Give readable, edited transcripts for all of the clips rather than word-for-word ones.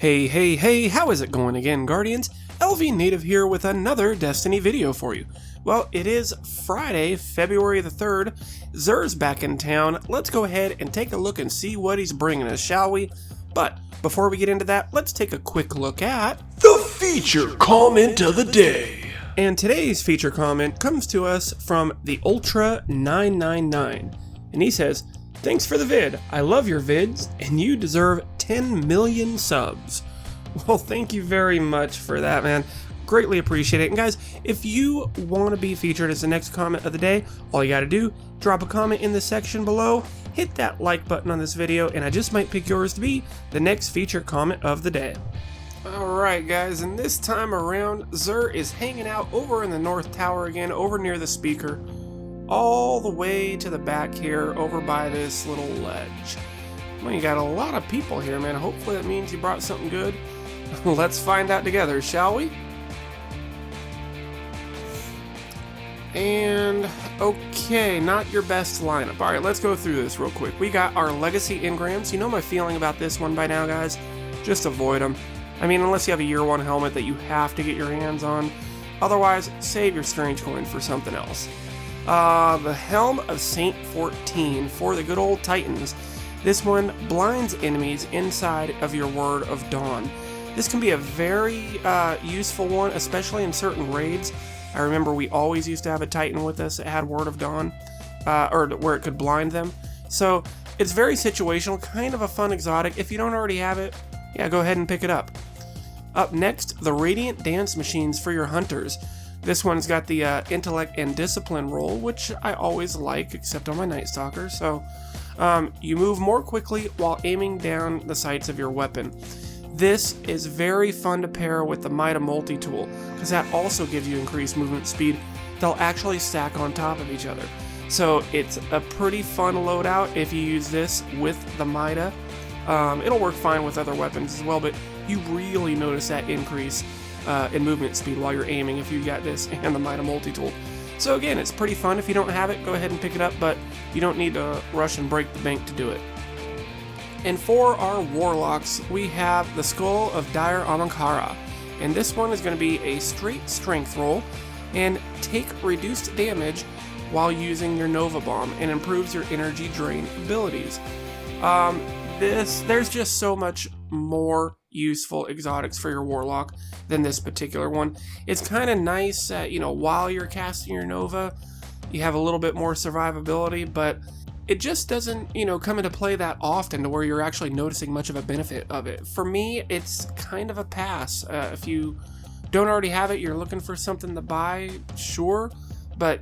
Hey, how is it going again, Guardians? LVnative here with another Destiny video for you. Well, it is Friday, February the 3rd. Xur's back in town. Let's go ahead and take a look and see what he's bringing us, shall we? But before we get into that, let's take a quick look at the feature comment of the day. And today's feature comment comes to us from the Ultra999. And he says, "Thanks for the vid. I love your vids, and you deserve 10 million subs." Well, thank you very much for that, man. Greatly appreciate it. And guys, if you want to be featured as the next comment of the day, all you got to do, drop a comment in the section below, hit that like button on this video, and I just might pick yours to be the next feature comment of the day. Alright guys, and this time around, Xur is hanging out over in the North Tower again, over near the speaker, all the way to the back here, over by this little ledge. Well, you got a lot of people here, man. Hopefully that means you brought something good. Let's find out together, shall we? And, okay, not your best lineup. Alright, let's go through this real quick. We got our Legacy Engrams. You know my feeling about this one by now, guys. Just avoid them. I mean, unless you have a Year 1 helmet that you have to get your hands on. Otherwise, save your Strange Coin for something else. The Helm of Saint 14 for the good old Titans. This one blinds enemies inside of your Word of Dawn. This can be a very useful one, especially in certain raids. I remember we always used to have a Titan with us that had Word of Dawn, or where it could blind them. So it's very situational, kind of a fun exotic. If you don't already have it, yeah, go ahead and pick it up. Up next, the Radiant Dance Machines for your Hunters. This one's got the Intellect and Discipline roll, which I always like, except on my Night Stalker. So you move more quickly while aiming down the sights of your weapon. This is very fun to pair with the Mida multi-tool, because that also gives you increased movement speed. They'll actually stack on top of each other. So it's a pretty fun loadout if you use this with the Mida. It'll work fine with other weapons as well, but you really notice that increase in movement speed while you're aiming if you got this and the Mida multi-tool. So again, it's pretty fun. If you don't have it, go ahead and pick it up, but you don't need to rush and break the bank to do it. And for our Warlocks, we have the Skull of Dire Amankara, and this one is going to be a straight strength roll, and take reduced damage while using your Nova Bomb, and improves your energy drain abilities. There's just so much more useful exotics for your Warlock than this particular one. It's kind of nice that, while you're casting your Nova, you have a little bit more survivability, but it just doesn't, come into play that often to where you're actually noticing much of a benefit of it. For me, it's kind of a pass. If you don't already have it, you're looking for something to buy, sure, but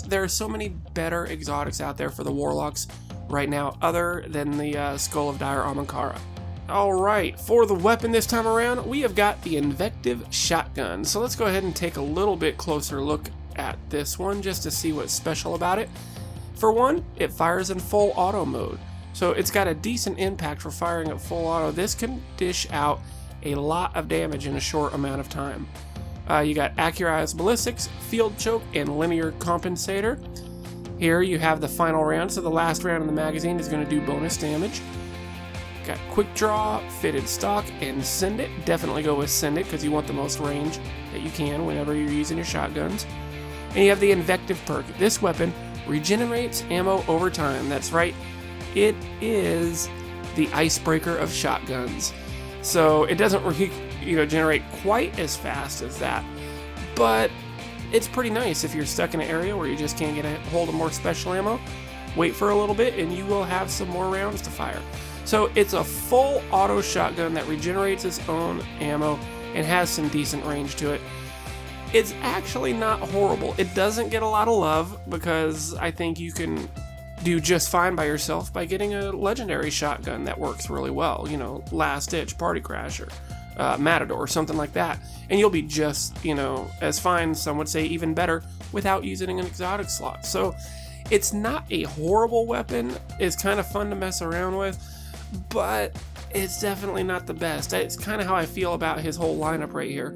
there are so many better exotics out there for the Warlocks right now, other than the Skull of Dire Amankara. Alright, for the weapon this time around, we have got the Invective Shotgun. So let's go ahead and take a little bit closer look at this one, just to see what's special about it. For one, it fires in full auto mode, so it's got a decent impact for firing at full auto. This can dish out a lot of damage in a short amount of time. You got Accurized Ballistics, Field Choke, and Linear Compensator. Here you have the final round, so the last round in the magazine is going to do bonus damage. Got Quick Draw, Fitted Stock, and Send It. Definitely go with Send It because you want the most range that you can whenever you're using your shotguns. And you have the Invective perk. This weapon regenerates ammo over time. That's right, it is the icebreaker of shotguns. So it doesn't generate quite as fast as that, but it's pretty nice if you're stuck in an area where you just can't get a hold of more special ammo. Wait for a little bit and you will have some more rounds to fire. So it's a full auto shotgun that regenerates its own ammo and has some decent range to it. It's actually not horrible. It doesn't get a lot of love because I think you can do just fine by yourself by getting a legendary shotgun that works really well. Last Ditch, Party Crasher, Matador, something like that. And you'll be just, as fine, some would say even better, without using an exotic slot. So it's not a horrible weapon. It's kind of fun to mess around with, but it's definitely not the best. It's kind of how I feel about his whole lineup right here.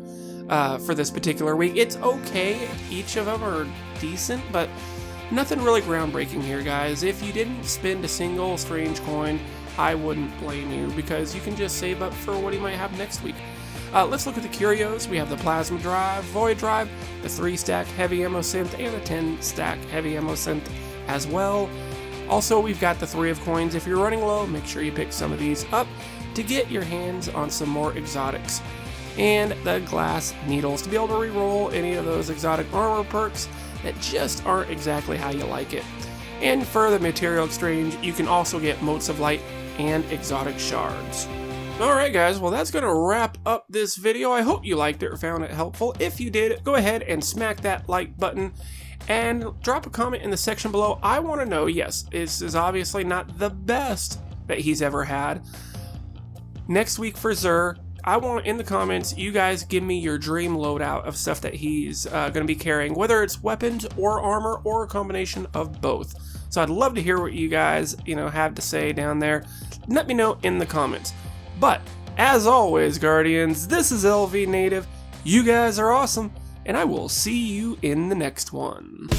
For this particular week. It's okay, each of them are decent, but nothing really groundbreaking here, guys. If you didn't spend a single strange coin I wouldn't blame you, because you can just save up for what he might have next week. Let's look at the curios. We have the Plasma Drive, Void Drive, the 3-stack Heavy Ammo Synth, and the 10-stack Heavy Ammo Synth as well. Also, we've got the 3 of Coins. If you're running low, make sure you pick some of these up to get your hands on some more exotics. And the Glass Needles to be able to reroll any of those exotic armor perks that just aren't exactly how you like it. And for the Material Exchange, you can also get Motes of Light and exotic shards. Alright guys, well that's going to wrap up this video. I hope you liked it or found it helpful. If you did, go ahead and smack that like button and drop a comment in the section below. I want to know, yes, this is obviously not the best that he's ever had. Next week for Xur, I want in the comments you guys give me your dream loadout of stuff that he's going to be carrying, whether it's weapons or armor or a combination of both. So I'd love to hear what you guys, have to say down there. Let me know in the comments. But as always, Guardians, this is LVnative. You guys are awesome, and I will see you in the next one.